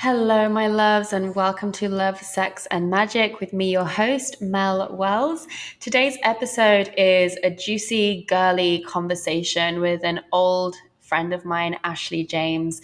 Hello, my loves, and welcome to Love, Sex, and Magic with me, your host, Mel Wells. Today's episode is a juicy, girly conversation with an old friend of mine, Ashley James.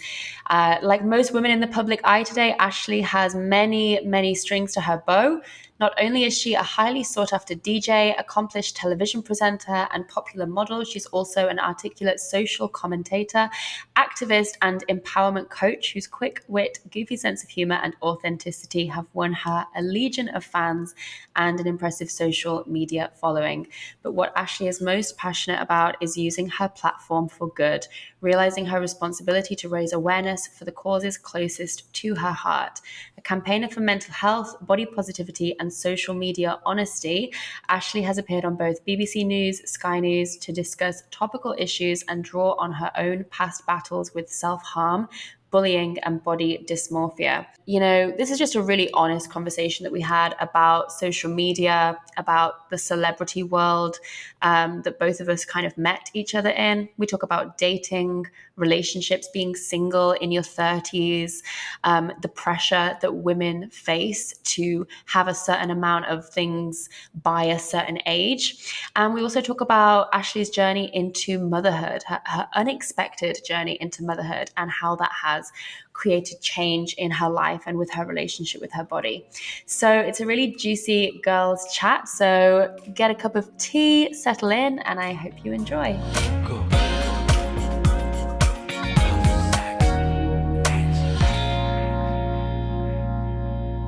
Like most women in the public eye today, Ashley has many, many strings to her bow. Not only is she a highly sought after DJ, accomplished television presenter, and popular model, she's also an articulate social commentator, activist, and empowerment coach whose quick wit, goofy sense of humor, and authenticity have won her a legion of fans and an impressive social media following. But what Ashley is most passionate about is using her platform for good, realizing her responsibility to raise awareness for the causes closest to her heart. A campaigner for mental health, body positivity, and social media honesty, Ashley has appeared on both BBC News, Sky News to discuss topical issues and draw on her own past battles with self-harm, bullying, and body dysmorphia. You know, this is just a really honest conversation that we had about social media, about the celebrity world that both of us kind of met each other in. We talk about dating, relationships, being single in your 30s, the pressure that women face to have a certain amount of things by a certain age. And we also talk about Ashley's journey into motherhood, her unexpected journey into motherhood, and how that has created change in her life and with her relationship with her body. So it's a really juicy girls chat. So get a cup of tea, settle in, and I hope you enjoy. Cool.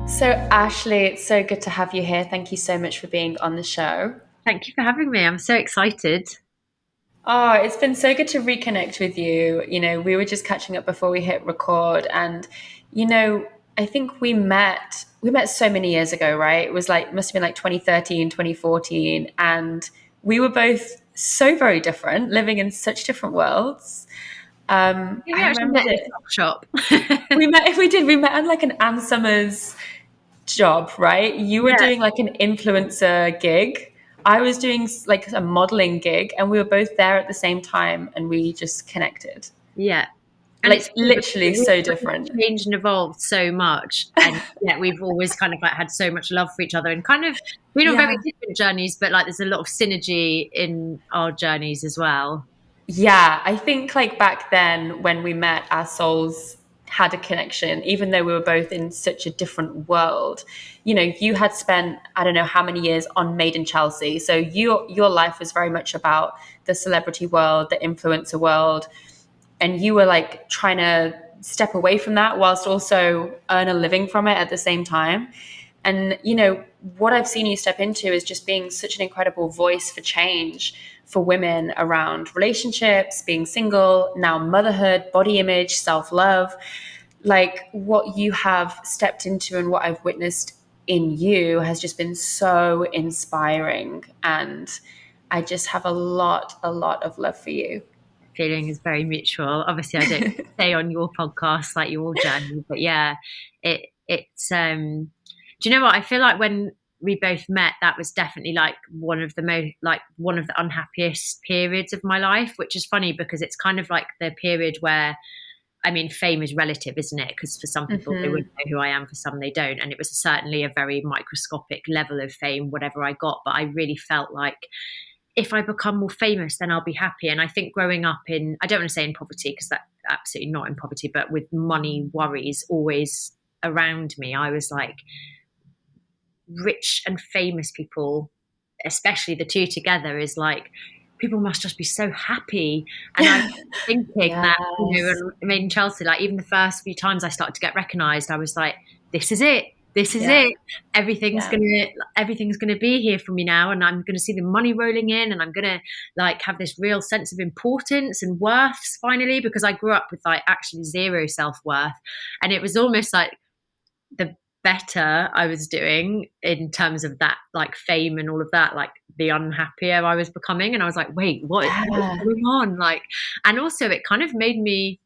So Ashley, it's so good to have you here. Thank you so much for being on the show. Thank you for having me. I'm so excited. Oh, it's been so good to reconnect with you. You know, we were just catching up before we hit record, and you know, I think we met so many years ago, right? It was like must have been like 2013, 2014, and we were both so very different, living in such different worlds. I remember met in a shop. we met on like an Ann Summers job, right? You were doing like an influencer gig. I was doing like a modeling gig, and we were both there at the same time, and we just connected. Yeah. And like it's literally so different. Changed and evolved so much. And yeah, we've always kind of like had so much love for each other and kind of been on very different journeys, but like there's a lot of synergy in our journeys as well. Yeah, I think like back then when we met, our souls had a connection, even though we were both in such a different world. You know, you had spent, I don't know how many years on Maiden Chelsea. So your life was very much about the celebrity world, the influencer world. And you were like trying to step away from that whilst also earn a living from it at the same time. And, you know, what I've seen you step into is just being such an incredible voice for change for women around relationships, being single, now motherhood, body image, self-love. Like what you have stepped into and what I've witnessed in you has just been so inspiring. And I just have a lot of love for you. Feeling is very mutual. Obviously, I don't stay on your podcast like your journey, but yeah, it's do you know what? I feel like when we both met, that was definitely like one of the unhappiest periods of my life, which is funny because it's kind of like the period where, I mean, fame is relative, isn't it? Because for some people, they wouldn't know who I am, for some they don't. And it was certainly a very microscopic level of fame, whatever I got. But I really felt like if I become more famous, then I'll be happy. And I think growing up in, I don't want to say in poverty, because that's absolutely not in poverty, but with money worries always around me, I was like, rich and famous people, especially the two together, is like, people must just be so happy. And I'm thinking that, you know, Maiden Chelsea, like even the first few times I started to get recognised, I was like, this is it. This is it. Everything's gonna be here for me now, and I'm gonna see the money rolling in, and I'm gonna like have this real sense of importance and worth finally, because I grew up with like actually zero self-worth, and it was almost like the better I was doing in terms of that like fame and all of that, like the unhappier I was becoming. And I was like, wait, what is going on? Like, and also it kind of made me,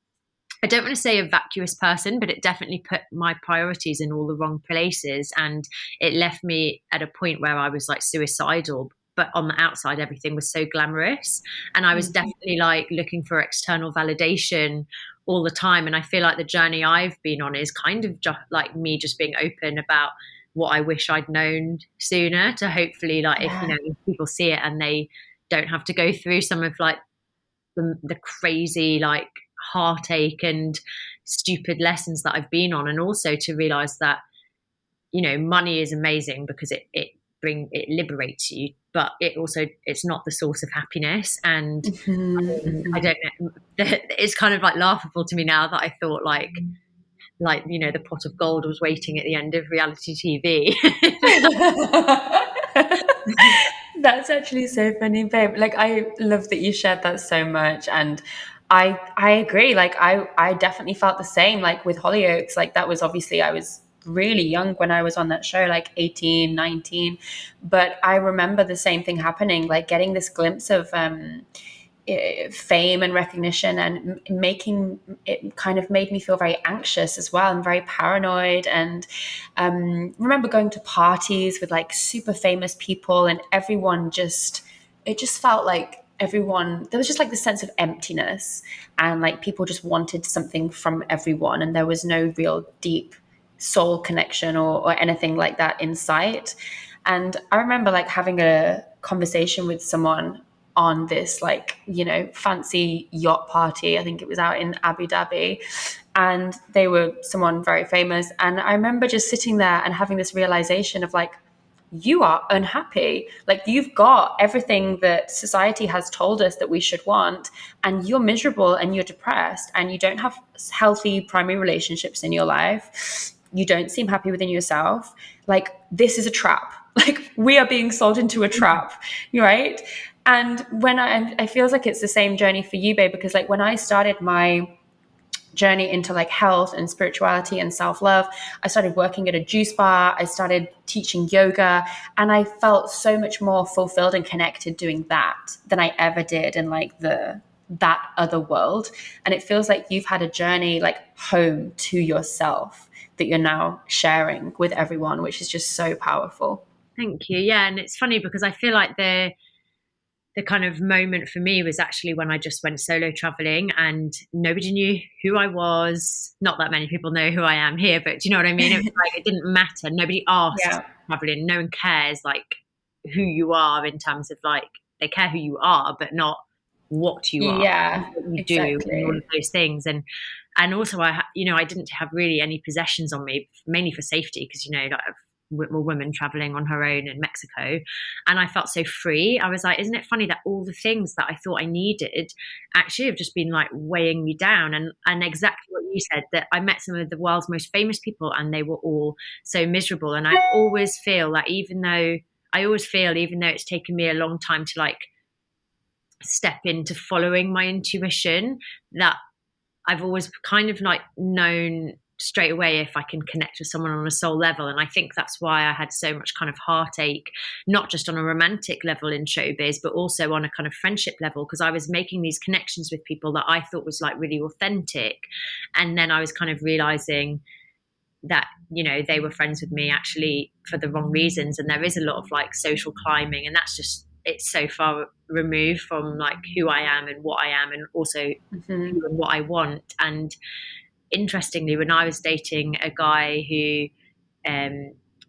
I don't want to say a vacuous person, but it definitely put my priorities in all the wrong places. And it left me at a point where I was like suicidal, but on the outside, everything was so glamorous. And I was definitely like looking for external validation all the time. And I feel like the journey I've been on is kind of just like me just being open about what I wish I'd known sooner, to hopefully, like, if, Yeah. if people see it and they don't have to go through some of like the crazy like heartache and stupid lessons that I've been on. And also to realize that, money is amazing because it liberates you, but it's not the source of happiness. And I don't know, it's kind of like laughable to me now that I thought like the pot of gold was waiting at the end of reality TV. That's actually so funny, babe. Like, I love that you shared that so much, and I agree. Like, I definitely felt the same. Like with Hollyoaks, like that was obviously I was really young when I was on that show, like 18, 19. But I remember the same thing happening, like getting this glimpse of fame and recognition, and making it kind of made me feel very anxious as well and very paranoid. And remember going to parties with like super famous people, and it just felt like everyone, there was just like this sense of emptiness, and like people just wanted something from everyone, and there was no real deep soul connection or anything like that in sight. And I remember like having a conversation with someone on this like fancy yacht party. I think it was out in Abu Dhabi, and they were someone very famous. And I remember just sitting there and having this realization of like, you are unhappy. Like, you've got everything that society has told us that we should want, and you're miserable and you're depressed, and you don't have healthy primary relationships in your life. You don't seem happy within yourself. Like, this is a trap. Like, we are being sold into a trap, right? And when I feels like it's the same journey for you, babe, because like when I started my journey into like health and spirituality and self-love, I started working at a juice bar, I started teaching yoga, and I felt so much more fulfilled and connected doing that than I ever did in like that other world. And it feels like you've had a journey like home to yourself that you're now sharing with everyone, which is just so powerful. Thank you. Yeah, and it's funny because I feel like the kind of moment for me was actually when I just went solo traveling and nobody knew who I was. Not that many people know who I am here, but do you know what I mean? It was like it didn't matter. Nobody asked Yeah. traveling. No one cares like who you are in terms of like they care who you are, but not what you are, Yeah, what you do, and all of exactly. those things. And also I didn't have really any possessions on me, mainly for safety, because like a woman traveling on her own in Mexico, and I felt so free. I was like, isn't it funny that all the things that I thought I needed actually have just been like weighing me down? And exactly what you said, that I met some of the world's most famous people and they were all so miserable. And I always feel that even though it's taken me a long time to like step into following my intuition, that I've always kind of like known straight away if I can connect with someone on a soul level. And I think that's why I had so much kind of heartache, not just on a romantic level in showbiz, but also on a kind of friendship level, because I was making these connections with people that I thought was like really authentic. And then I was kind of realizing that they were friends with me actually for the wrong reasons. And there is a lot of like social climbing, and that's just, it's so far removed from like who I am and what I am, and also Hmm. who and what I want. And interestingly, when I was dating a guy who,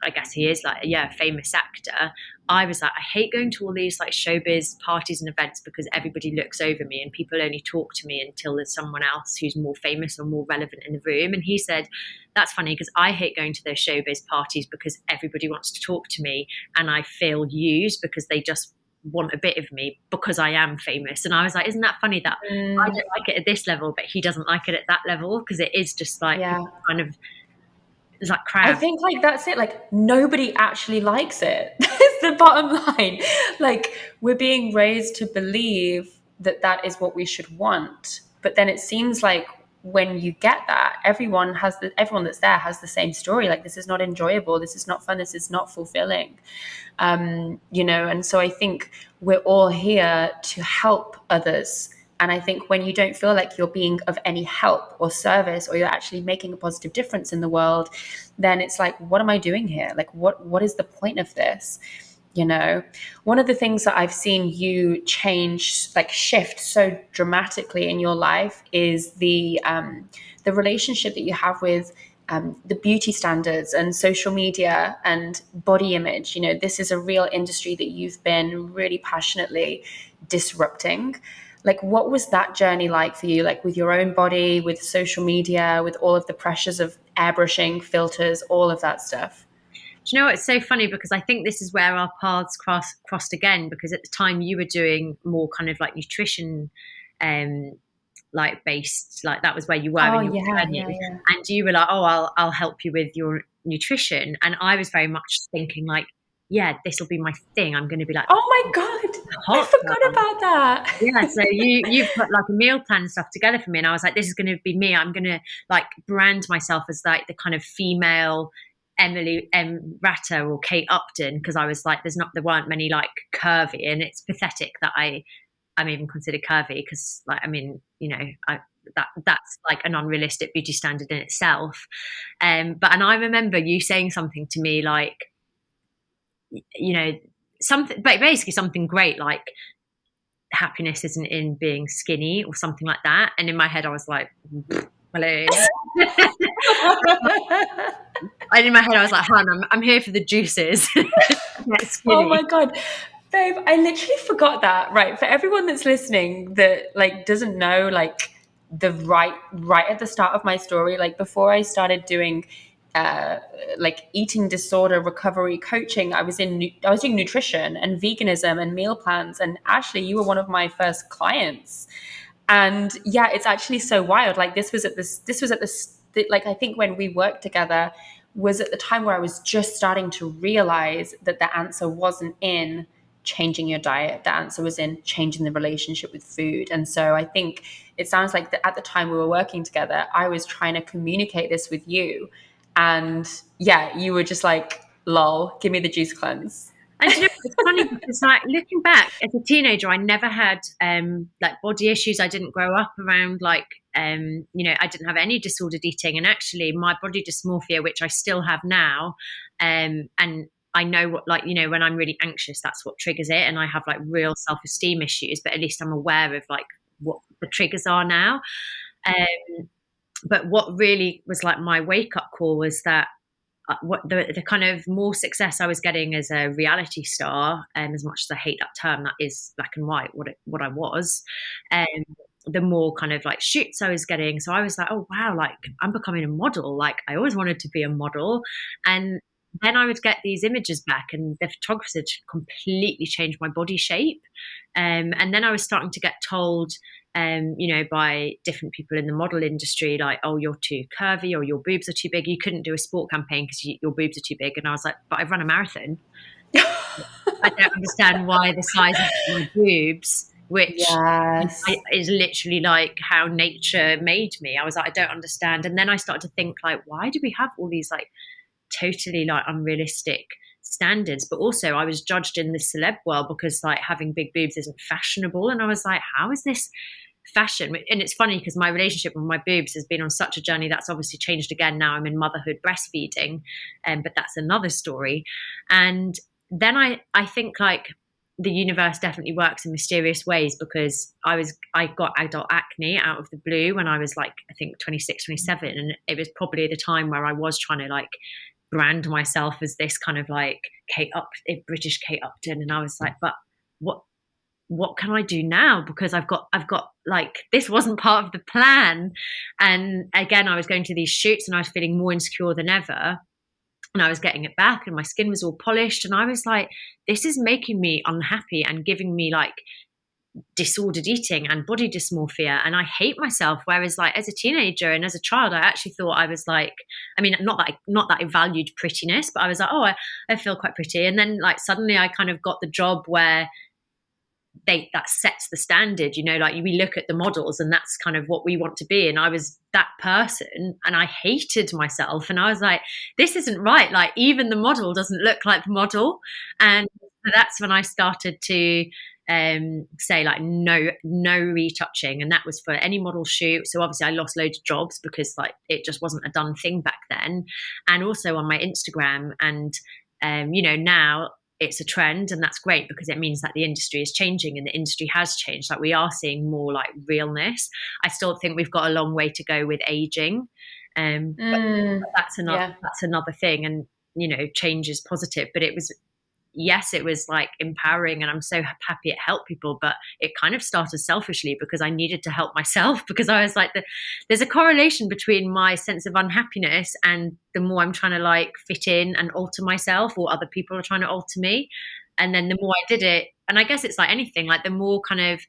I guess he is like, yeah, a famous actor, I was like, I hate going to all these like showbiz parties and events because everybody looks over me and people only talk to me until there's someone else who's more famous or more relevant in the room. And he said, that's funny because I hate going to those showbiz parties because everybody wants to talk to me and I feel used because they just want a bit of me because I am famous. And I was like, isn't that funny that I Mm, don't like it at this level, but he doesn't like it at that level? Because it is just like yeah. kind of, it's like I crabs. think like that's it. Like, nobody actually likes it. That's the bottom line. Like, we're being raised to believe that that is what we should want. But then it seems like when you get that, everyone that's there has the same story. Like, this is not enjoyable. This is not fun. This is not fulfilling. And so I think we're all here to help others. And I think when you don't feel like you're being of any help or service, or you're actually making a positive difference in the world, then it's like, what am I doing here? Like, what is the point of this? you know. One of the things that I've seen you change, like shift so dramatically in your life, is the relationship that you have with the beauty standards and social media and body image. You know, this is a real industry that you've been really passionately disrupting. Like, what was that journey like for you, like with your own body, with social media, with all of the pressures of airbrushing, filters, all of that stuff? Do you know what? It's so funny because I think this is where our paths crossed again, because at the time you were doing more kind of like nutrition, um, like based, like that was where you were Oh in your yeah, journey, yeah, yeah. and you were like, oh, I'll help you with your nutrition, and I was very much thinking like, yeah, this will be my thing. I'm going to be like Oh my God, I hot forgot girl. about that. Yeah, so you put like a meal plan and stuff together for me, and I was like, this is going to be me. I'm going to like brand myself as like the kind of female Emily Ratter or Kate Upton, because I was like, there weren't many like curvy, and it's pathetic that I'm even considered curvy, because like, I mean, you know, that's like an unrealistic beauty standard in itself. But and I remember you saying something to me like, you know, something, but basically something great like happiness isn't in being skinny or something like that. And in my head, I was like, hello. And in my head, I was like, hon, I'm here for the juices. Get Oh my skinny. God. Babe, I literally forgot that. Right. For everyone that's listening that like doesn't know like the right at the start of my story, like before I started doing uh like eating disorder recovery coaching, I was doing nutrition and veganism and meal plans, and Ashley, you were one of my first clients. And yeah, it's actually so wild. Like this was at this, like I think when we worked together was at the time where I was just starting to realize that the answer wasn't in changing your diet. The answer was in changing the relationship with food. And so I think it sounds like that at the time we were working together, I was trying to communicate this with you. And yeah, you were just like, lol, give me the juice cleanse. And do you know, it's funny because like looking back as a teenager, I never had like body issues. I didn't grow up around like you know, I didn't have any disordered eating, and actually my body dysmorphia, which I still have now, and I know what, like, you know, when I'm really anxious, that's what triggers it, and I have like real self-esteem issues, but at least I'm aware of like what the triggers are now. But what really was like my wake up call was that what the kind of more success I was getting as a reality star, and as much as I hate that term, that is black and white, what I was, um, the more kind of like shoots I was getting. So I was like, oh wow, like I'm becoming a model. Like I always wanted to be a model, and then I would get these images back, and the photographers had completely changed my body shape. And then I was starting to get told, you know, by different people in the model industry, like, oh, you're too curvy or your boobs are too big. You couldn't do a sport campaign because your boobs are too big. And I was like, but I've run a marathon. I don't understand why the size of my boobs, which Yes. is literally like how nature made me. I was like, I don't understand. And then I started to think, like, why do we have all these like totally like unrealistic standards? But also I was judged in the celeb world because like having big boobs isn't fashionable, and I was like, how is this fashion? And it's funny because my relationship with my boobs has been on such a journey that's obviously changed again. Now I'm in motherhood breastfeeding, but that's another story. And then I think like the universe definitely works in mysterious ways, because I got adult acne out of the blue when I was like, I think 26, 27, and it was probably the time where I was trying to like brand myself as this kind of like British Kate Upton, and I was like, but what what can I do now? Because I've got like, this wasn't part of the plan. And again, I was going to these shoots and I was feeling more insecure than ever. And I was getting it back and my skin was all polished. And I was like, this is making me unhappy and giving me like disordered eating and body dysmorphia, and I hate myself. Whereas like as a teenager and as a child, I actually thought I was like, I mean, not that I valued prettiness, but I was like, oh, I feel quite pretty. And then like suddenly I kind of got the job where that sets the standard, you know, like we look at the models and that's kind of what we want to be, and I was that person and I hated myself, and I was like, this isn't right, like even the model doesn't look like the model. And that's when I started to say like, no retouching, and that was for any model shoot. So obviously I lost loads of jobs because like it just wasn't a done thing back then. And also on my Instagram, and you know, now it's a trend, and that's great because it means that the industry is changing, and the industry has changed. Like we are seeing more like realness. I still think we've got a long way to go with aging, but Yeah. that's another thing. And change is positive, but it was, yes, it was like empowering, and I'm so happy it helped people, but it kind of started selfishly because I needed to help myself because I was like, there's a correlation between my sense of unhappiness and the more I'm trying to like fit in and alter myself, or other people are trying to alter me. And then the more I did it, and I guess it's like anything, like the more kind of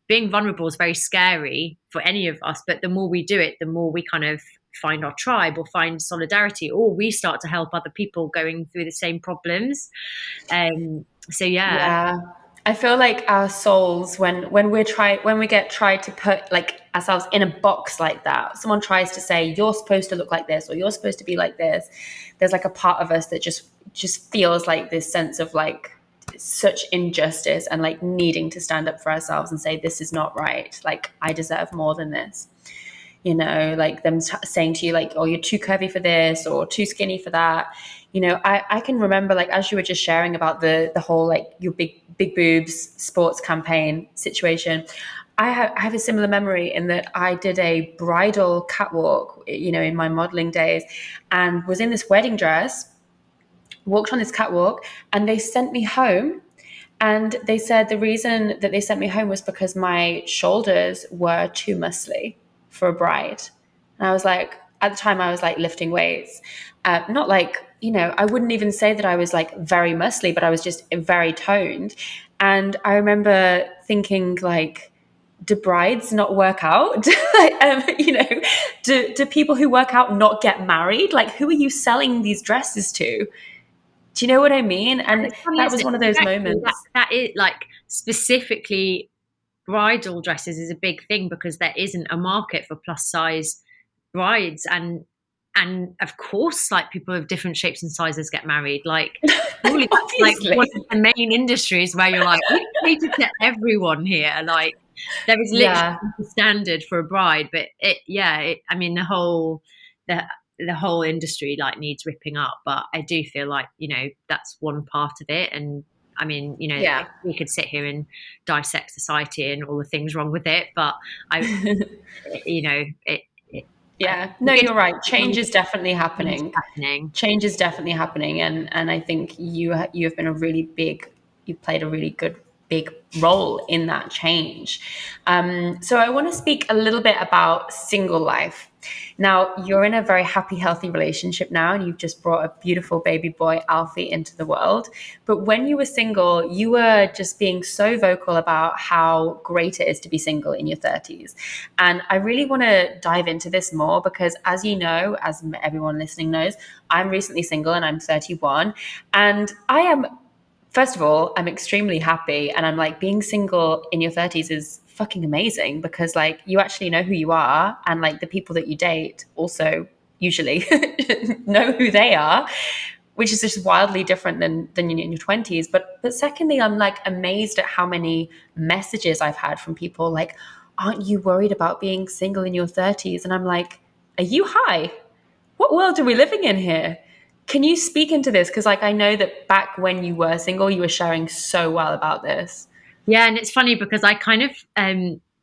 being vulnerable is very scary for any of us, but the more we do it, the more we kind of find our tribe or find solidarity, or we start to help other people going through the same problems. So yeah. Yeah. I feel like our souls, when we get tried to put like ourselves in a box like that, someone tries to say you're supposed to look like this or you're supposed to be like this, there's like a part of us that just feels like this sense of like such injustice and like needing to stand up for ourselves and say this is not right. Like I deserve more than this. Like them saying to you like, oh, you're too curvy for this or too skinny for that. I can remember like as you were just sharing about the whole like your big boobs sports campaign situation. I have a similar memory in that I did a bridal catwalk, in my modeling days, and was in this wedding dress, walked on this catwalk, and they sent me home. And they said the reason that they sent me home was because my shoulders were too muscly for a bride. And I was like, at the time, I was like lifting weights. Not like, I wouldn't even say that I was like very muscly, but I was just very toned. And I remember thinking, like, do brides not work out? Do people who work out not get married? Like, who are you selling these dresses to? Do you know what I mean? And And it's funny, that isn't was it? one of Because those actually moments. that is like specifically bridal dresses is a big thing because there isn't a market for plus size brides, and of course like people of different shapes and sizes get married. Like surely that's like one Obviously. of the main industries where you're like, we cater to everyone here. Like there is literally Yeah. a standard for a bride, but I mean the whole industry like needs ripping up. But I do feel like that's one part of it. And I mean, Yeah. we could sit here and dissect society and all the things wrong with it, but I it I Yeah. No, think you're right. it's Change is definitely happening. happening. Change is definitely happening, and I think you have been you played a really good big role in that change. So I want to speak a little bit about single life. Now, you're in a very happy, healthy relationship now, and you've just brought a beautiful baby boy, Alfie, into the world. But when you were single, you were just being so vocal about how great it is to be single in your 30s. And I really want to dive into this more because, as you know, as everyone listening knows, I'm recently single and I'm 31. And I am, first of all, I'm extremely happy. And I'm like, being single in your 30s is fucking amazing because like you actually know who you are, and like the people that you date also usually know who they are, which is just wildly different than in your 20s. But secondly, I'm like amazed at how many messages I've had from people like, aren't you worried about being single in your 30s? And I'm like, are you high? What world are we living in here? Can you speak into this? Because like I know that back when you were single, you were sharing so well about this. Yeah, and it's funny because I kind of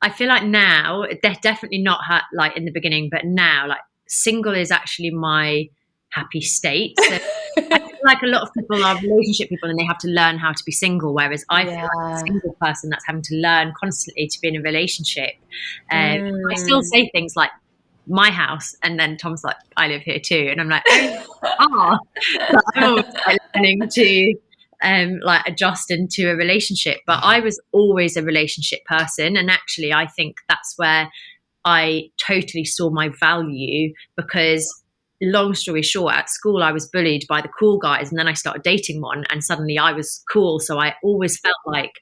I feel like now they're definitely not like in the beginning, but now like single is actually my happy state. So I feel like a lot of people are relationship people and they have to learn how to be single, whereas I feel like a Yeah. single person that's having to learn constantly to be in a relationship. I still Mm. say things like my house, and then Tom's like, I live here too, and I'm like, oh, ah, but I'm always like learning to like adjust into a relationship. But I was always a relationship person, and actually, I think that's where I totally saw my value because long story short, at school I was bullied by the cool guys, and then I started dating one, and suddenly I was cool. So I always felt like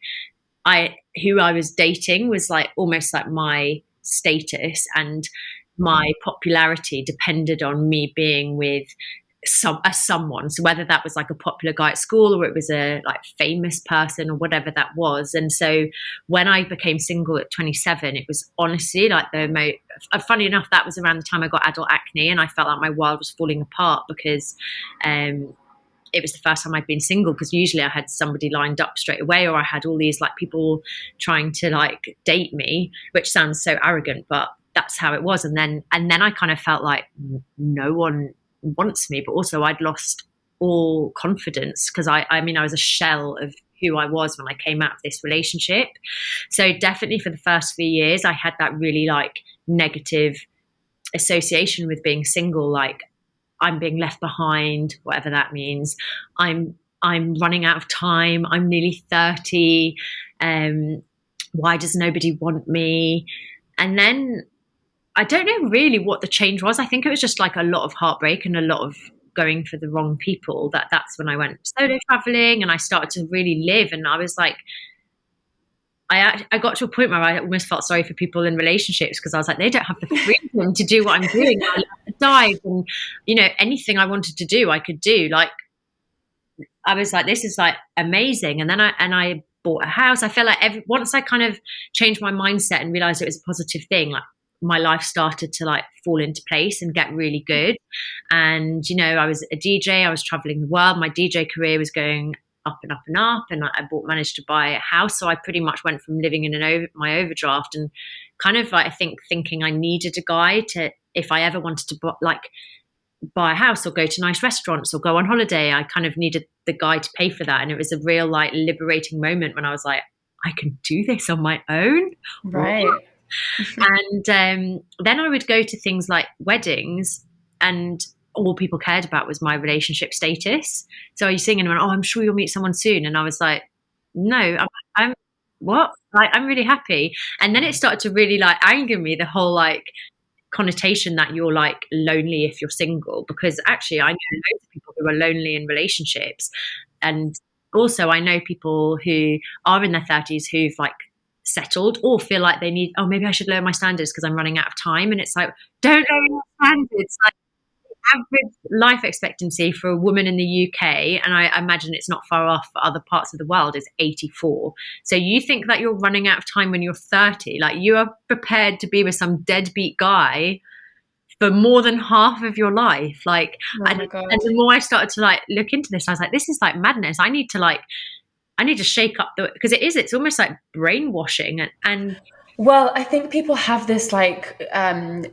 I who I was dating was like almost like my status, and my popularity depended on me being with someone. So whether that was like a popular guy at school or it was a like famous person or whatever that was. And so when I became single at 27, it was honestly like the most funny enough, that was around the time I got adult acne, and I felt like my world was falling apart because it was the first time I'd been single, because usually I had somebody lined up straight away, or I had all these like people trying to like date me, which sounds so arrogant, but that's how it was. And then I kind of felt like no one wants me, but also I'd lost all confidence, because I mean I was a shell of who I was when I came out of this relationship. So definitely for the first few years I had that really like negative association with being single, like I'm being left behind, whatever that means. I'm running out of time. I'm nearly 30. Why does nobody want me? And then I don't know really what the change was. I think it was just like a lot of heartbreak and a lot of going for the wrong people. That's when I went solo traveling and I started to really live. And I was like, I got to a point where I almost felt sorry for people in relationships, because I was like, they don't have the freedom to do what I'm doing. I dive, and anything I wanted to do, I could do. Like I was like, this is like amazing. And then I bought a house. I felt like once I kind of changed my mindset and realized it was a positive thing, like my life started to like fall into place and get really good. And I was a DJ. I was traveling the world. My DJ career was going up and up and up, and I managed to buy a house. So I pretty much went from living in my overdraft and kind of like, I think, thinking I needed a guy to, if I ever wanted to buy a house or go to nice restaurants or go on holiday, I kind of needed the guy to pay for that. And it was a real like liberating moment when I was like, I can do this on my own. Right. And then I would go to things like weddings, and all people cared about was my relationship status. So you sing and went, oh, I'm sure you'll meet someone soon. And I was like, no, I'm what? Like, I'm really happy. And then it started to really like anger me, the whole like connotation that you're like lonely if you're single, because actually I know loads of people who are lonely in relationships. And also I know people who are in their 30s who've like settled or feel like they need, oh, maybe I should lower my standards because I'm running out of time. And it's like, don't lower your standards. Like, average life expectancy for a woman in the UK, and I imagine it's not far off for other parts of the world, is 84. So you think that you're running out of time when you're 30, like you are prepared to be with some deadbeat guy for more than half of your life. Like, Oh my God. and the more I started to like look into this, I was like, this is like madness. I need to shake up because it's almost like brainwashing. And Well, I think people have this like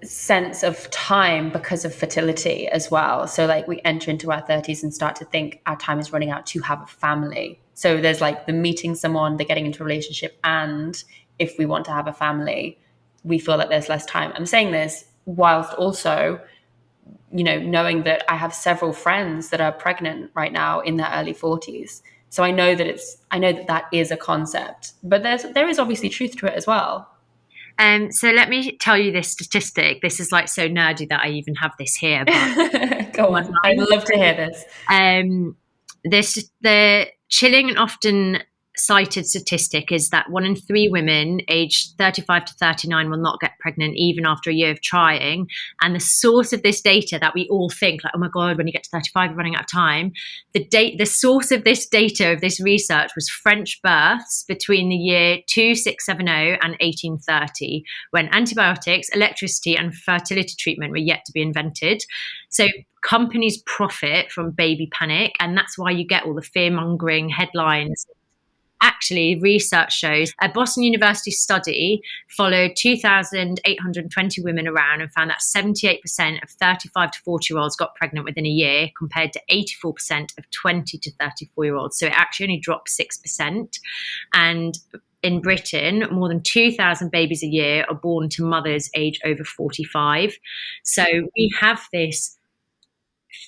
sense of time because of fertility as well. So like we enter into our 30s and start to think our time is running out to have a family. So there's like the meeting someone, the getting into a relationship, and if we want to have a family, we feel that there's less time. I'm saying this whilst also, knowing that I have several friends that are pregnant right now in their early 40s. So I know that is a concept, but there is obviously truth to it as well. So let me tell you this statistic. This is like so nerdy that I even have this here. But Go on. I'd love to hear this. The chilling and often cited statistic is that 1 in 3 women aged 35 to 39 will not get pregnant even after a year of trying. And the source of this data that we all think like, oh my God, when you get to 35, you're running out of time. The source of this data, of this research, was French births between the year 2670 and 1830, when antibiotics, electricity, and fertility treatment were yet to be invented. So companies profit from baby panic, and that's why you get all the fear-mongering headlines. Actually, research shows a Boston University study followed 2,820 women around and found that 78% of 35 to 40-year-olds got pregnant within a year, compared to 84% of 20 to 34-year-olds. So it actually only dropped 6%. And in Britain, more than 2,000 babies a year are born to mothers aged over 45. So we have this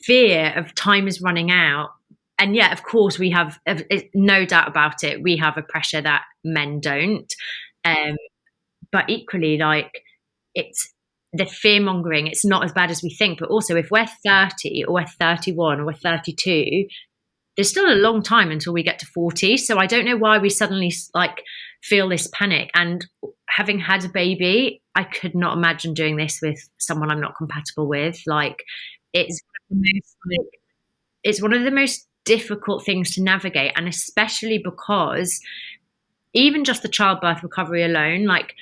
fear of time is running out. And yeah, of course, we have no doubt about it. We have a pressure that men don't. But equally, like, it's the fear mongering. It's not as bad as we think. But also, if we're 30 or we're 31 or we're 32, there's still a long time until we get to 40. So I don't know why we suddenly like feel this panic. And having had a baby, I could not imagine doing this with someone I'm not compatible with. Like, it's one of the most difficult things to navigate, and especially because even just the childbirth recovery alone, like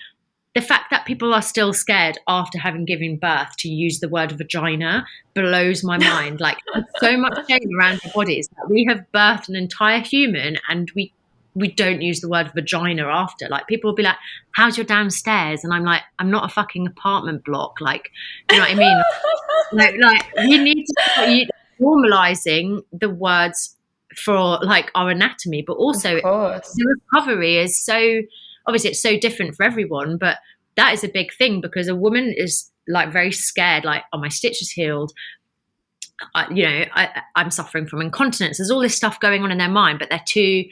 the fact that people are still scared after having given birth to use the word vagina blows my mind. Like, there's so much shame around our bodies that we have birthed an entire human and we don't use the word vagina after. Like, people will be like, how's your downstairs? And I'm like, I'm not a fucking apartment block. Like, do you know what I mean? Like we need to start normalizing the words for like our anatomy, but Of also course. the recovery is so, obviously it's so different for everyone, but that is a big thing because a woman is like very scared, like, oh, my stitch is healed. I'm suffering from incontinence. There's all this stuff going on in their mind, but they're too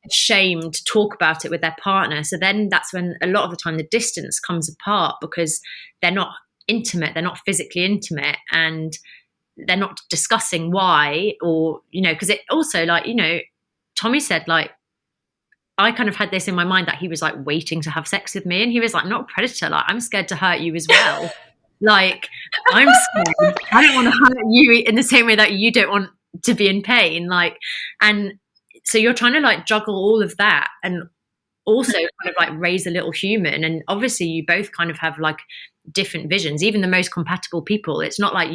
ashamed to talk about it with their partner. So then that's when a lot of the time the distance comes apart because they're not intimate, they're not physically intimate, and they're not discussing why, or, because it also, like, Tommy said, like, I kind of had this in my mind that he was like waiting to have sex with me, and he was like, I'm not a predator, like, I'm scared to hurt you as well. Like, I'm scared, I don't want to hurt you in the same way that you don't want to be in pain, like. And so you're trying to like juggle all of that and also kind of like raise a little human. And obviously you both kind of have like different visions, even the most compatible people. It's not like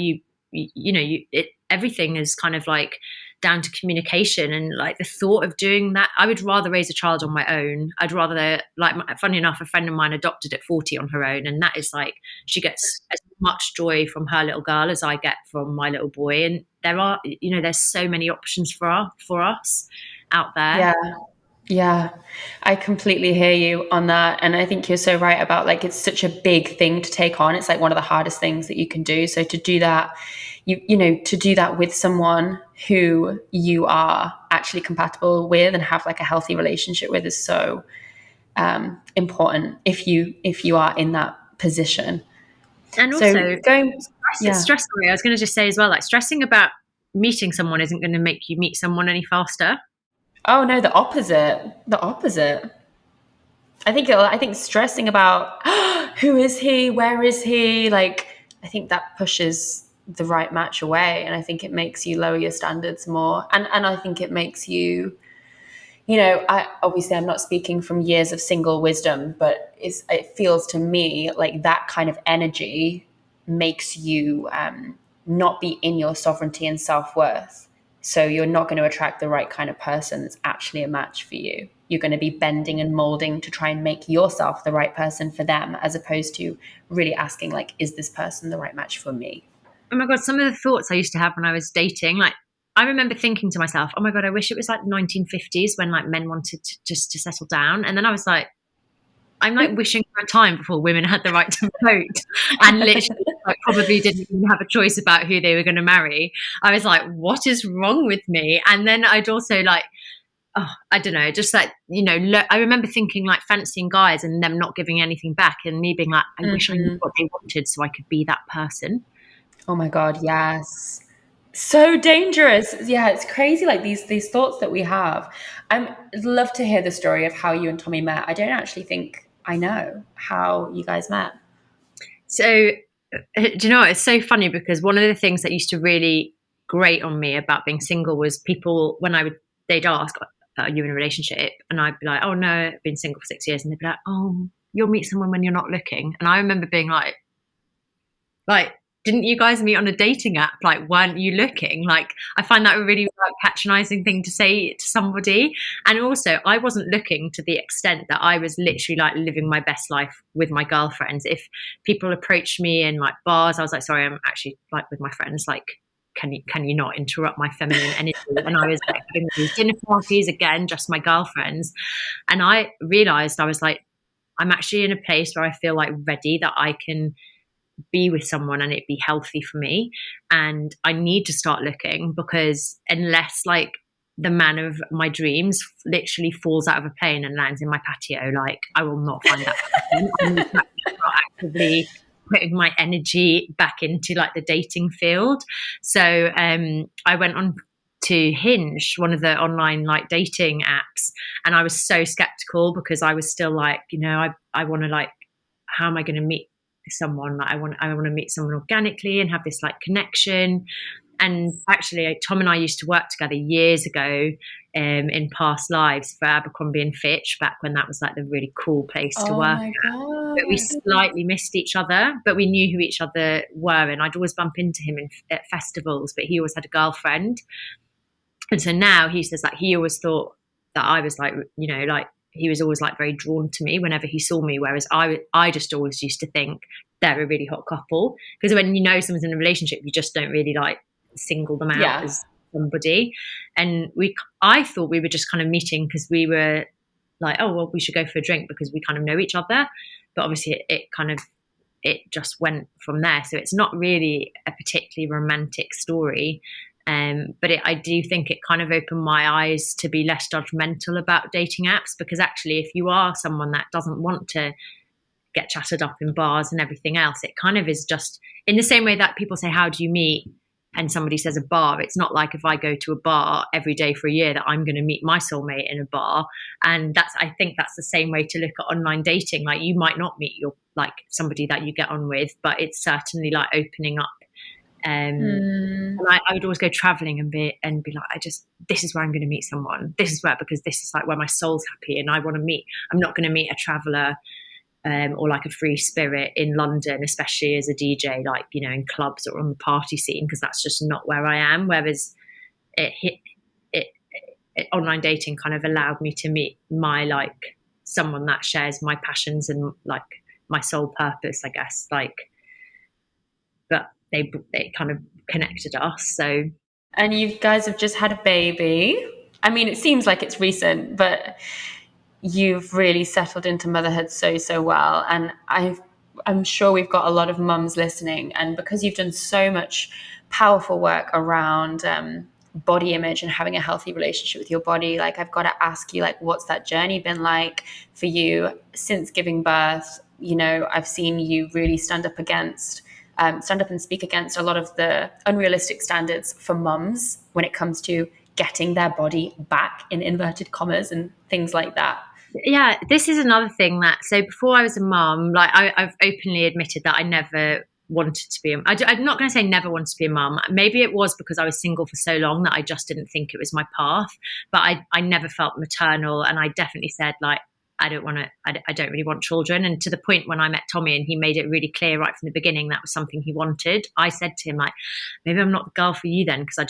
everything is kind of like down to communication. And like the thought of doing that, I would rather raise a child on my own. I'd rather, like, funny enough, a friend of mine adopted at 40 on her own, and that is like, she gets as much joy from her little girl as I get from my little boy. And there's so many options for us out there. Yeah, I completely hear you on that. And I think you're so right about, like, it's such a big thing to take on. It's like one of the hardest things that you can do. So to do that, to do that with someone who you are actually compatible with and have like a healthy relationship with is so important if you are in that position. And So also, going, yeah. stress. I was going to just say as well, like, stressing about meeting someone isn't going to make you meet someone any faster. Oh no, the opposite. The opposite. I think stressing about who is he, where is he, like, I think that pushes the right match away, and I think it makes you lower your standards more, and I think it makes you, I'm not speaking from years of single wisdom, but it feels to me like that kind of energy makes you not be in your sovereignty and self-worth. So you're not going to attract the right kind of person that's actually a match for you. You're going to be bending and molding to try and make yourself the right person for them, as opposed to really asking, like, is this person the right match for me? Oh my God, some of the thoughts I used to have when I was dating, like, I remember thinking to myself, oh my God, I wish it was like 1950s when like men wanted just to settle down. And then I was like, I'm like wishing for a time before women had the right to vote and literally like probably didn't even have a choice about who they were going to marry. I was like, what is wrong with me? And then I'd also like, oh, I don't know, just like, I remember thinking like fancying guys and them not giving anything back, and me being like, I wish I knew what they wanted so I could be that person. Oh my God, yes. So dangerous. Yeah, it's crazy, like these thoughts that we have. I'd love to hear the story of how you and Tommy met. I don't actually think I know how you guys met. So, do you know what? It's so funny because one of the things that used to really grate on me about being single was people, when they'd ask, are you in a relationship? And I'd be like, oh no, I've been single for 6 years. And they'd be like, oh, you'll meet someone when you're not looking. And I remember being like, didn't you guys meet on a dating app? Like, weren't you looking? Like, I find that a really like, patronizing thing to say to somebody. And also, I wasn't looking to the extent that I was literally like living my best life with my girlfriends. If people approached me in like bars, I was like, sorry, I'm actually like with my friends. Like, can you not interrupt my feminine energy? And I was like having these dinner parties again, just my girlfriends. And I realized I was like, I'm actually in a place where I feel like ready that I can be with someone and it be healthy for me, and I need to start looking, because unless like the man of my dreams literally falls out of a plane and lands in my patio, like, I will not find that person. I need to start actively putting my energy back into like the dating field. So I went on to Hinge, one of the online like dating apps, and I was so skeptical because I was still like, I want to like, how am I going to meet someone? Like, I want to meet someone organically and have this like connection. And actually, Tom and I used to work together years ago, in past lives for Abercrombie and Fitch, back when that was like the really cool place to Oh work. my But we God. slightly missed each other, but we knew who each other were. And I'd always bump into him at festivals, but he always had a girlfriend. And so now he says that he always thought that I was like, like he was always like very drawn to me whenever he saw me. Whereas I just always used to think they're a really hot couple. Because when you know someone's in a relationship, you just don't really like single them out Yeah. as somebody. And I thought we were just kind of meeting because we were like, oh, well, we should go for a drink because we kind of know each other. But obviously it just went from there. So it's not really a particularly romantic story. But I do think it kind of opened my eyes to be less judgmental about dating apps, because actually, if you are someone that doesn't want to get chatted up in bars and everything else, it kind of is just in the same way that people say, how do you meet? And somebody says a bar. It's not like if I go to a bar every day for a year that I'm going to meet my soulmate in a bar. And I think that's the same way to look at online dating. Like, you might not meet your, like, somebody that you get on with, but it's certainly like opening up. Mm. And I would always go traveling and be like, this is where I'm going to meet someone. This is where, because this is like where my soul's happy and I want to meet. I'm not going to meet a traveler, or like a free spirit in London, especially as a DJ, like, in clubs or on the party scene, because that's just not where I am. Whereas it online dating kind of allowed me to meet my, like, someone that shares my passions and like my soul purpose, I guess. Like, but they kind of connected us. So And you guys have just had a baby. I mean, it seems like it's recent, but you've really settled into motherhood so well. And I'm sure we've got a lot of mums listening. And because you've done so much powerful work around body image and having a healthy relationship with your body, like, I've got to ask you, like, what's that journey been like for you since giving birth? I've seen you really stand up and speak against a lot of the unrealistic standards for mums when it comes to getting their body back, in inverted commas, and things like that. yeah, this is another thing that, so before I was a mum, like, I've openly admitted that I never wanted to be I'm not going to say never wanted to be a mum. Maybe it was because I was single for so long that I just didn't think it was my path. But I never felt maternal, and I definitely said, like, I don't really want children. And to the point when I met Tommy and he made it really clear right from the beginning that was something he wanted, I said to him, like, maybe I'm not the girl for you then, because I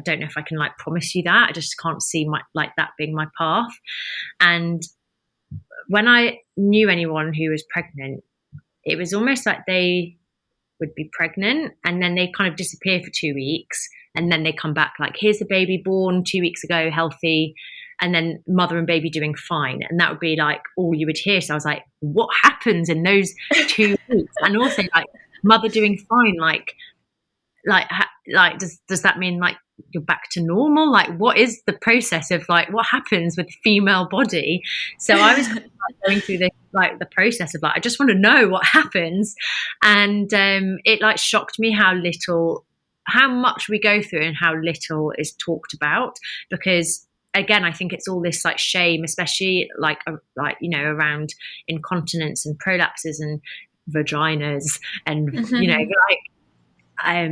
don't know if I can, like, promise you that. I just can't see that being my path. And when I knew anyone who was pregnant, it was almost like they would be pregnant and then they kind of disappear for 2 weeks, and then they come back like, here's the baby born 2 weeks ago, healthy, and then mother and baby doing fine. And that would be like all you would hear. So I was like, what happens in those 2 weeks? And also, like, mother doing fine, does that mean like you're back to normal? Like, what is the process of, like, what happens with the female body? So I was kind of like going through this, like, the process of, like, I just want to know what happens. And it, like, shocked me how much we go through and how little is talked about. Because again, I think it's all this, like, shame, especially like around incontinence and prolapses and vaginas and like,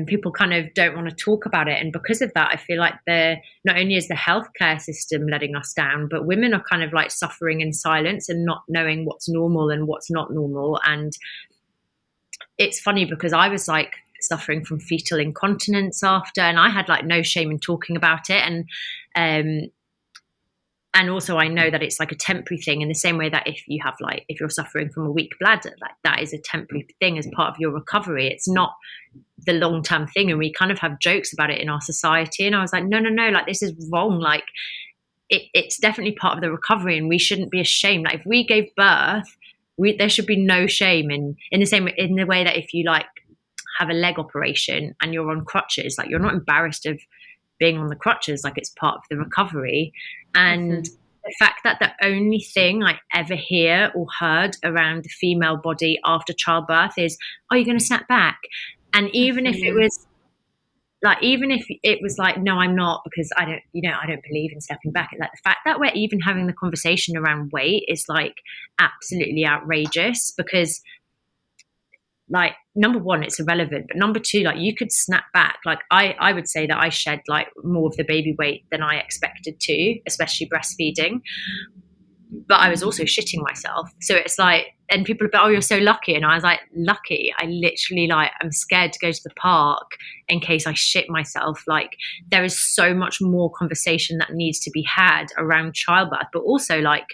people kind of don't want to talk about it. And because of that, I feel like not only is the healthcare system letting us down, but women are kind of like suffering in silence and not knowing what's normal and what's not normal. And it's funny because I was like suffering from fetal incontinence after, and I had like no shame in talking about it. And also I know that it's like a temporary thing, in the same way that if you're suffering from a weak bladder, like, that is a temporary thing as part of your recovery. It's not the long-term thing. And we kind of have jokes about it in our society. And I was like, no, like, this is wrong. Like, it's definitely part of the recovery, and we shouldn't be ashamed. Like, if we gave birth, there should be no shame in the way that if you, like, have a leg operation and you're on crutches, like, you're not embarrassed of being on the crutches. Like, it's part of the recovery. And the fact that the only thing I ever hear or heard around the female body after childbirth is, oh, you're going to snap back. And even if it was like, no, I'm not, because I don't believe in stepping back. Like, the fact that we're even having the conversation around weight is, like, absolutely outrageous, because like, number one, it's irrelevant, but number two, like, you could snap back. Like, I would say that I shed like more of the baby weight than I expected to, especially breastfeeding, but I was also shitting myself. So it's like, and people are like, oh, you're so lucky. And I was like, lucky? I literally, like, I'm scared to go to the park in case I shit myself. Like, there is so much more conversation that needs to be had around childbirth, but also, like,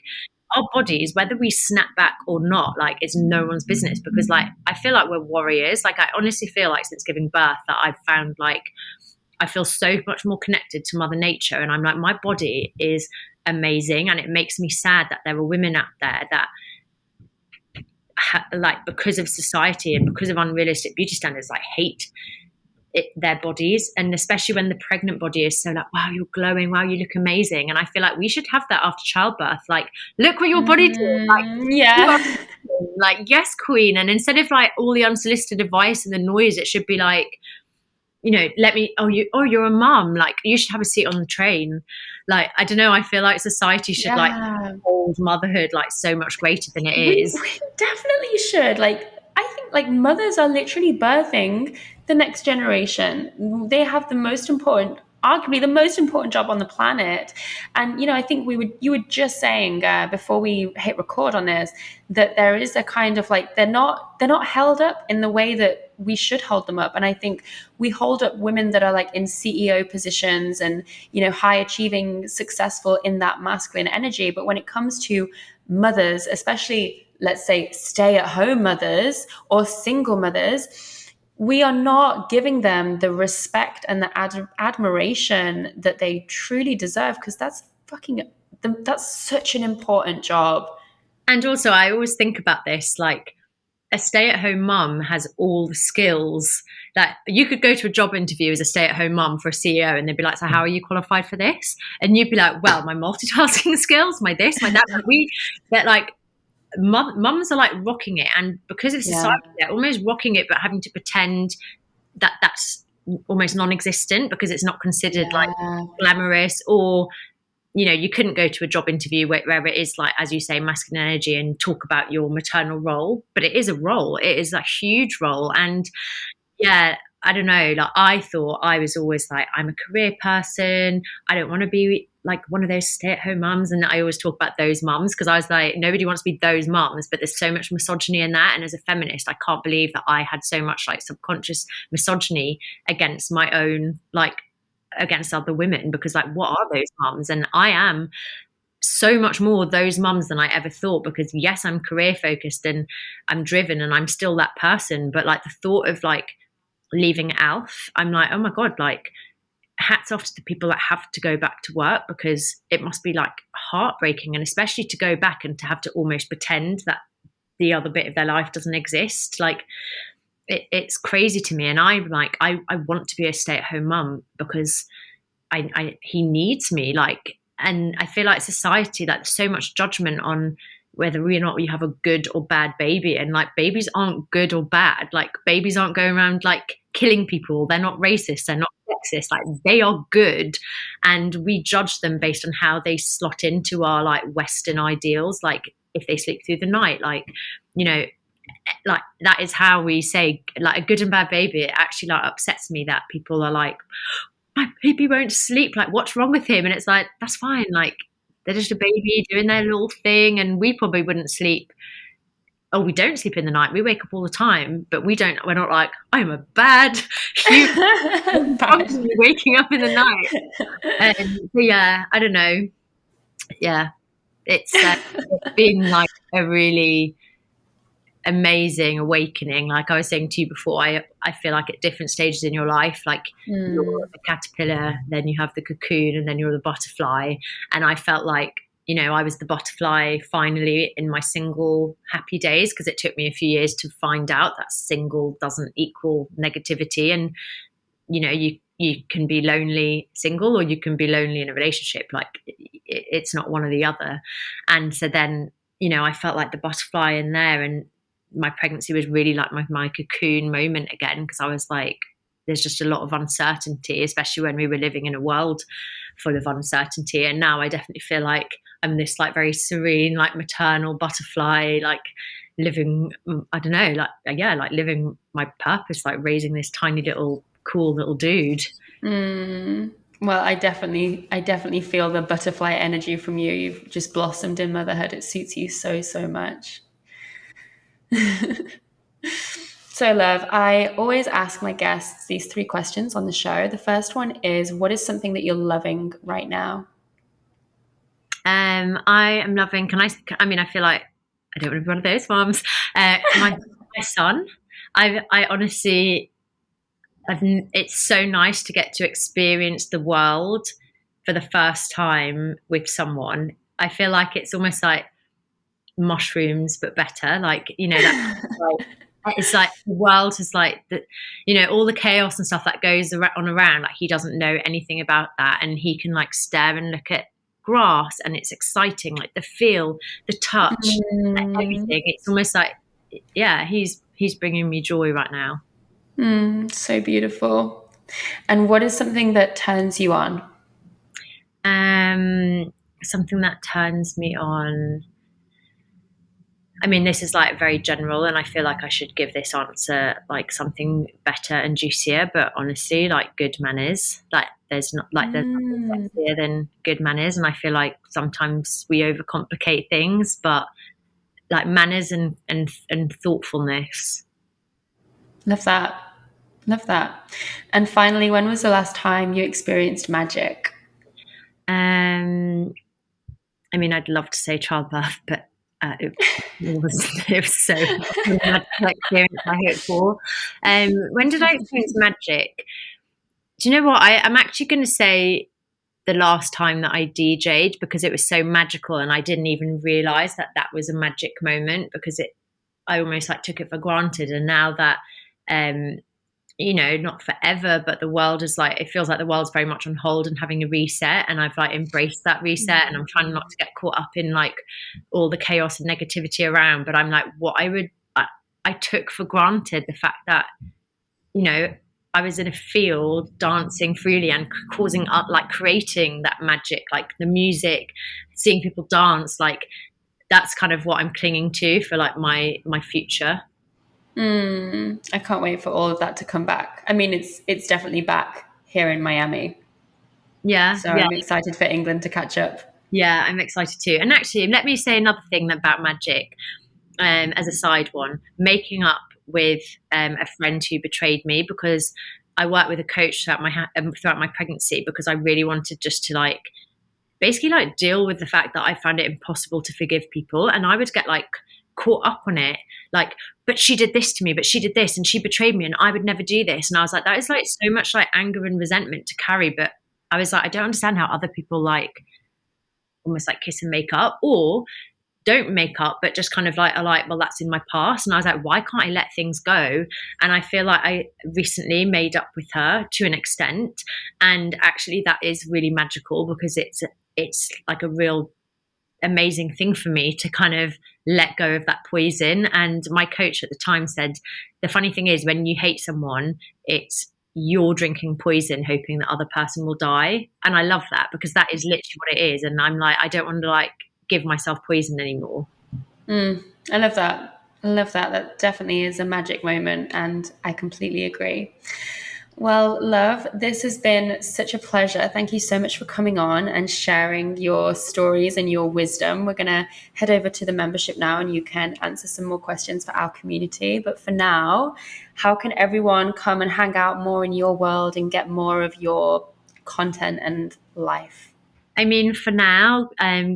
our bodies, whether we snap back or not, like, it's no one's business, because, like, I feel like we're warriors. Like, I honestly feel like since giving birth that I've found, like, I feel so much more connected to Mother Nature. And I'm like, my body is amazing. And it makes me sad that there are women out there that, like, because of society and because of unrealistic beauty standards, like, hate their bodies. And especially when the pregnant body is so like, wow, you're glowing, wow, you look amazing. And I feel like we should have that after childbirth. Like, look what your body did. Like, you are, Yeah. like, yes, queen. And instead of like all the unsolicited advice and the noise, it should be like, let me, you're a mum, like, you should have a seat on the train. Like, I don't know, I feel like society should, like, Yeah. hold motherhood like so much greater than it is. We definitely should. Like, I think like mothers are literally birthing the next generation. They have the most important, arguably the most important job on the planet. And I think you were just saying before we hit record on this that there is a kind of like they're not held up in the way that we should hold them up. And I think we hold up women that are like in CEO positions and high achieving, successful in that masculine energy. But when it comes to mothers, especially let's say stay at home mothers or single mothers, we are not giving them the respect and the admiration that they truly deserve, because that's such an important job. And also, I always think about this, like, a stay-at-home mum has all the skills that you could go to a job interview as a stay-at-home mum for a CEO, and they'd be like, so how are you qualified for this? And you'd be like, well, my multitasking skills, my this, my that. That, like, mums are like rocking it, and because of Yeah. society, they're almost rocking it, but having to pretend that that's almost non-existent because it's not considered like Yeah. glamorous, or you couldn't go to a job interview where it is, like, as you say, masculine energy and talk about your maternal role, but it is a role, it is a huge role. And yeah, I don't know, like, I thought I was always like, I'm a career person, I don't want to be like one of those stay-at-home mums. And I always talk about those mums because I was like, nobody wants to be those mums, but there's so much misogyny in that. And as a feminist, I can't believe that I had so much like subconscious misogyny against my own, like, against other women, because, like, what are those mums? And I am so much more those mums than I ever thought, because yes, I'm career focused and I'm driven and I'm still that person, but like the thought of like leaving Alf, I'm like, oh my god, like, hats off to the people that have to go back to work, because it must be like heartbreaking, and especially to go back and to have to almost pretend that the other bit of their life doesn't exist. Like, it's crazy to me. And I'm like, I want to be a stay-at-home mum because he needs me. Like, and I feel like society, like, so much judgment on whether or not you have a good or bad baby, and like, babies aren't good or bad. Like, babies aren't going around like killing people, they're not racist, they're not sexist, like, they are good. And we judge them based on how they slot into our like Western ideals, like if they sleep through the night, like, you know like, that is how we say like a good and bad baby. It actually like upsets me that people are like, my baby won't sleep, like, what's wrong with him? And it's like, that's fine, like, they're just a baby doing their little thing, and we probably wouldn't sleep. Oh, we don't sleep in the night, we wake up all the time, but we're not like, I'm a bad human Bad. waking up in the night. And yeah, I don't know, yeah, it's been like a really amazing awakening. Like I was saying to you before, I feel like at different stages in your life, like, you're a caterpillar, then you have the cocoon, and then you're the butterfly. And I felt like, I was the butterfly finally in my single happy days, because it took me a few years to find out that single doesn't equal negativity. And you can be lonely single, or you can be lonely in a relationship. Like, it's not one or the other. And so then, I felt like the butterfly in there, and my pregnancy was really like my cocoon moment again, because I was like, there's just a lot of uncertainty, especially when we were living in a world full of uncertainty. And now I definitely feel like I'm this like very serene, like maternal butterfly, like living, I don't know, like living my purpose, like raising this tiny little cool little dude. Well, I definitely feel the butterfly energy from you. You've just blossomed in motherhood. It suits you so, so much. So, love, I always ask my guests these 3 questions on the show. The first one is, what is something that you're loving right now? I am loving. I mean, I feel like I don't want to be one of those moms. My son. I honestly, it's so nice to get to experience the world for the first time with someone. I feel like it's almost like mushrooms, but better. Like, it's like the world is like the, all the chaos and stuff that goes on around. Like he doesn't know anything about that, and he can like stare and look at grass, and it's exciting. Like the feel, the touch, everything. It's almost like, yeah, he's bringing me joy right now. So beautiful. And what is something that turns you on? Something that turns me on. I mean, this is like very general, and I feel like I should give this answer like something better and juicier. But honestly, like good manners, like there's nothing sexier than good manners, and I feel like sometimes we overcomplicate things, but like manners and thoughtfulness. Love that. Love that. And finally, when was the last time you experienced magic? Um, I mean, I'd love to say childbirth, but it was so much experience I hope for. When did I experience magic? Do you know what? I'm actually going to say the last time that I DJ'd, because it was so magical, and I didn't even realize that that was a magic moment, because I almost like took it for granted. And now that, not forever, but the world is like, it feels like the world's very much on hold and having a reset. And I've like embraced that reset, and I'm trying not to get caught up in like all the chaos and negativity around. But I'm like, I took for granted the fact that, I was in a field dancing freely and causing up, like creating that magic, like the music, seeing people dance, like that's kind of what I'm clinging to for like my future. I can't wait for all of that to come back. I mean, it's definitely back here in Miami. Yeah, So yeah, I'm excited for England to catch up. yeah. I'm excited too. And actually, let me say another thing about magic, as a side one, making up with a friend who betrayed me, because I worked with a coach throughout my pregnancy, because I really wanted just to like basically like deal with the fact that I found it impossible to forgive people, and I would get like caught up on it, like, but she did this to me, but she did this, and she betrayed me, and I would never do this. And I was like, that is like so much like anger and resentment to carry. But I was like, I don't understand how other people like almost like kiss and make up, or don't make up, but just kind of like are like, well, that's in my past. And I was like, why can't I let things go? And I feel like I recently made up with her to an extent, and actually that is really magical, because it's like a real amazing thing for me to kind of let go of that poison. And my coach at the time said, the funny thing is, when you hate someone, it's you're drinking poison hoping the other person will die. And I love that, because that is literally what it is. And I'm like, I don't want to like give myself poison anymore. I love that. I love that. That definitely is a magic moment, and I completely agree. Well, love, this has been such a pleasure. Thank you so much for coming on and sharing your stories and your wisdom. We're going to head over to the membership now, and you can answer some more questions for our community. But for now, how can everyone come and hang out more in your world and get more of your content and life? I mean, for now,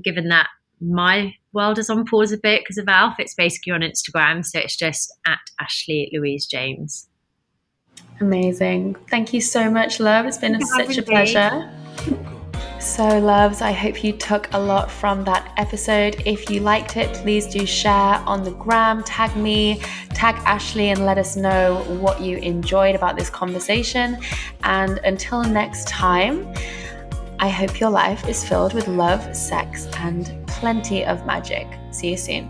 given that my world is on pause a bit because of Alf, it's basically on Instagram. So it's just at Ashley Louise James. Amazing. Thank you so much, love. It's been such a pleasure. So, loves, I hope you took a lot from that episode. If you liked it, please do share on the gram, tag me, tag Ashley, and let us know what you enjoyed about this conversation. And until next time, I hope your life is filled with love, sex, and plenty of magic. See you soon.